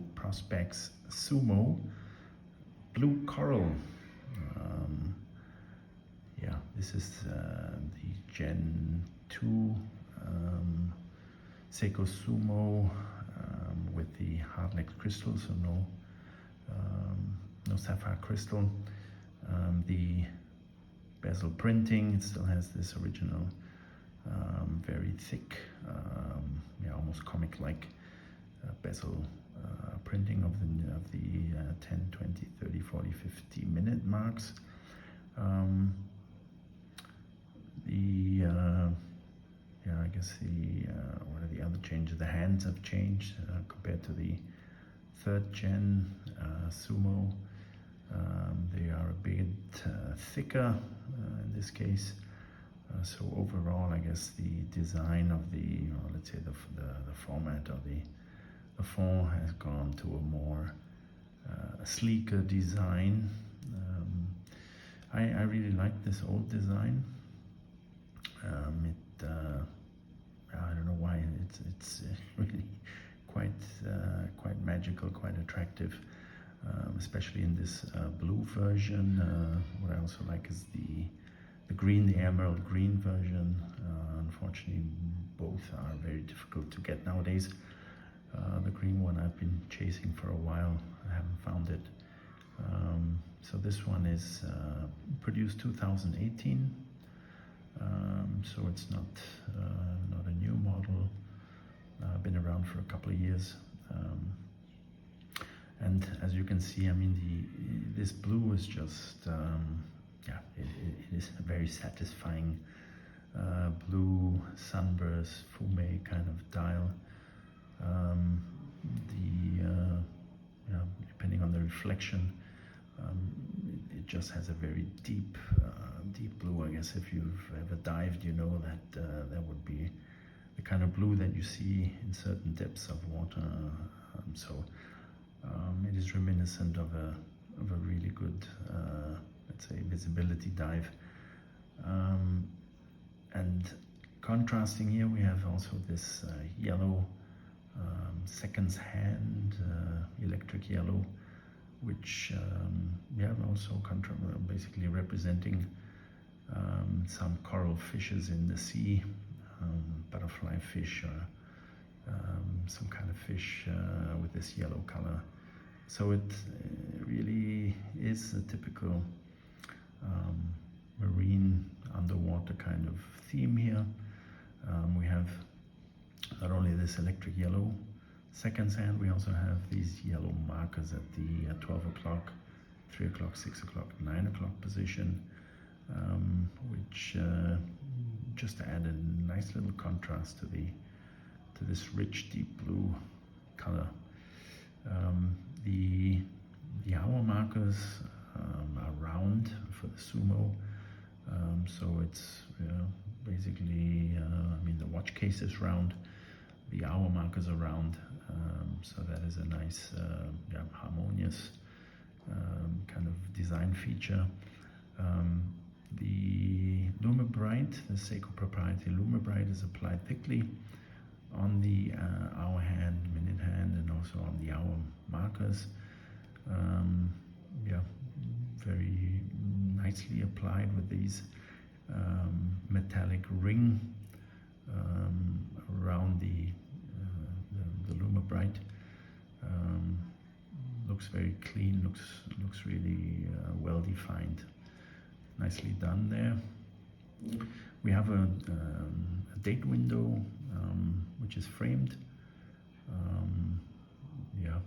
Seiko Prospex Sumo Blue Coral. Yeah, this is the Gen 2 Seiko Sumo with the Hardlex Crystal, so no sapphire crystal. The bezel printing, it still has this original very thick, yeah, almost comic-like bezel printing of the 10, 20, 30, 40, 50 minute marks. Yeah, I guess what are the other changes? The hands have changed compared to the 3rd gen Sumo. They are a bit thicker in this case. So overall, I guess the design of the, let's say the format of the font has gone to a more sleeker design. I really like this old design. I don't know why, it's really quite magical, quite attractive, especially in this blue version. What I also like is the green, the emerald green version. Unfortunately, both are very difficult to get nowadays. The green one I've been chasing for a while, I haven't found it. So this one is produced 2018. So it's not a new model, been around for a couple of years, and as you can see, I mean, this blue is just yeah, it is a very satisfying blue sunburst fume kind of dial. You know, depending on the reflection, it just has a very deep blue. I guess if you've ever dived, you know that that would be the kind of blue that you see in certain depths of water. So it is reminiscent of a really good, let's say, visibility dive. And contrasting here, we have also this yellow seconds hand electric yellow, which yeah, also basically representing some coral fishes in the sea, butterfly fish or some kind of fish with this yellow color. So it really is a typical marine underwater kind of theme here. We have not only this electric yellow seconds hand, we also have these yellow markers at the 12 o'clock, 3 o'clock, 6 o'clock, 9 o'clock position, which just add a nice little contrast to this rich deep blue color. The hour markers are round for the Sumo, so it's basically, I mean, the watch case is round, the hour markers are round, so that is a nice, yeah, harmonious kind of design feature. The Lumibrite, the Seiko proprietary Lumibrite, is applied thickly on the hour hand, minute hand, and also on the hour markers. Yeah, very nicely applied with these metallic ring around the Lumibrite. Looks very clean, looks really well defined, nicely done there. We have a date window which is framed. Yeah,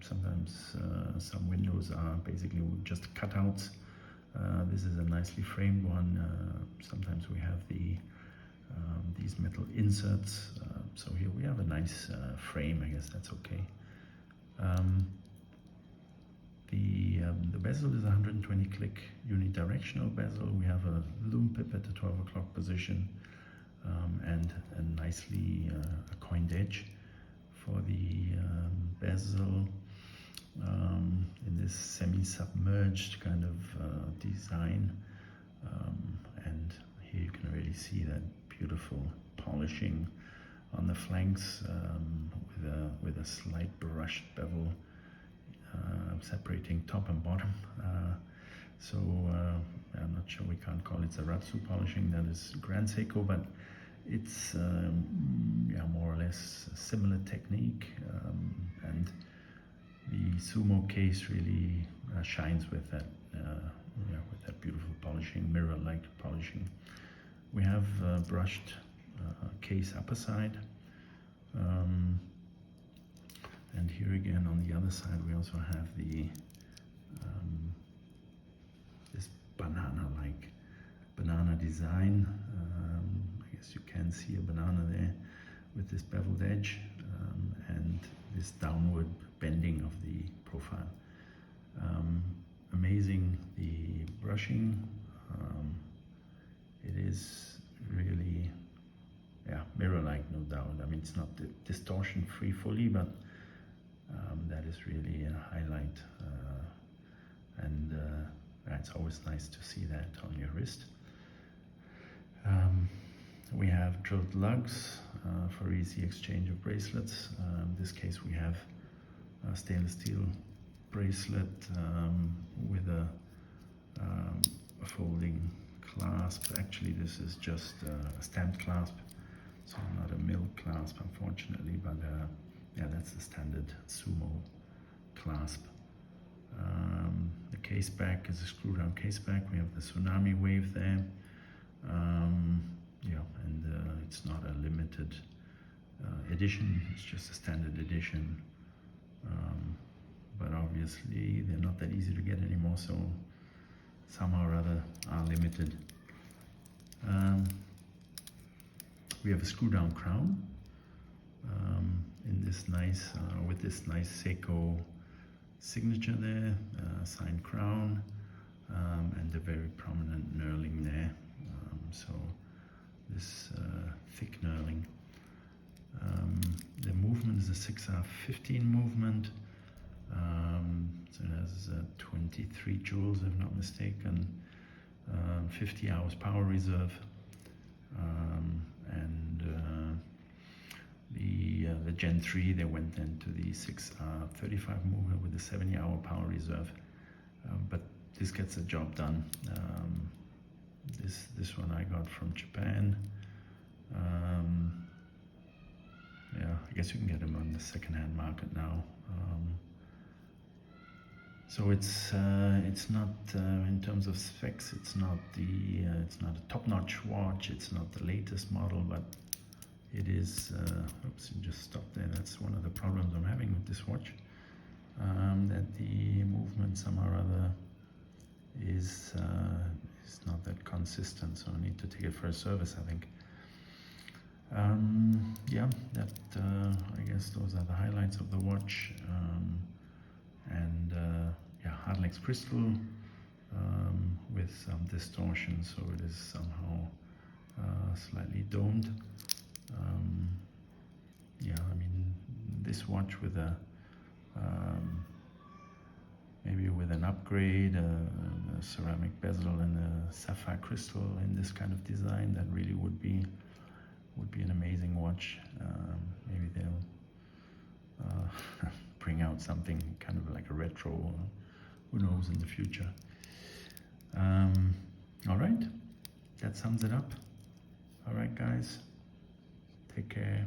sometimes some windows are basically just cutouts. This is a nicely framed one. Sometimes we have these metal inserts. So here we have a nice frame. I guess that's okay. The bezel is a 120 click unidirectional bezel. We have a lume pip at the 12 o'clock position, and a nicely a coined edge for the bezel in this semi-submerged kind of design, and here you can really see that beautiful polishing on the flanks with a slight brushed bevel separating top and bottom. So I'm not sure, we can't call it Zaratsu polishing, that is Grand Seiko, but it's yeah, more or less a similar technique, and the Sumo case really shines with that, yeah, with that beautiful polishing, mirror-like polishing. We have brushed case upper side, and here again on the other side we also have the this banana design. I guess you can see a banana there with this beveled edge, and this downward bending of the profile. Amazing, the brushing. It is really, yeah, mirror-like, no doubt. I mean, it's not distortion free fully, but that is really a highlight, and it's always nice to see that on your wrist. We have drilled lugs for easy exchange of bracelets. In this case we have a stainless steel bracelet with a folding clasp. Actually this is just a stamped clasp, so not a milled clasp unfortunately, but yeah, that's the standard Sumo clasp. The case back is a screw down case back. We have the tsunami wave there. Yeah, and it's not a limited edition, it's just a standard edition. But obviously they're not that easy to get anymore, so somehow or other are limited. We have a screw down crown in this nice, with this nice Seiko signature there, signed crown, and a very prominent knurling there. So this thick knurling. The movement is a 6R15 movement, so it has 23 joules if not mistaken, 50 hours power reserve, and the Gen 3, they went into the 6R35 movement with a 70-hour power reserve, but this gets the job done. This one I got from Japan. Yeah, I guess you can get them on the second-hand market now. So it's not in terms of specs. It's not a top-notch watch. It's not the latest model, but it is. Oops, you just stopped there. That's one of the problems I'm having with this watch. That the movement somehow or other is not that consistent, so I need to take it for a service, I think. Yeah, that I guess those are the highlights of the watch. And yeah, Hardlex Crystal with some distortion, so it is somehow slightly domed. Yeah, I mean, this watch with a maybe with an upgrade, a ceramic bezel and a sapphire crystal in this kind of design, that really would be an amazing watch. Maybe they'll bring out something kind of like a retro, who knows, in the future. All right, that sums it up. All right, guys, take care.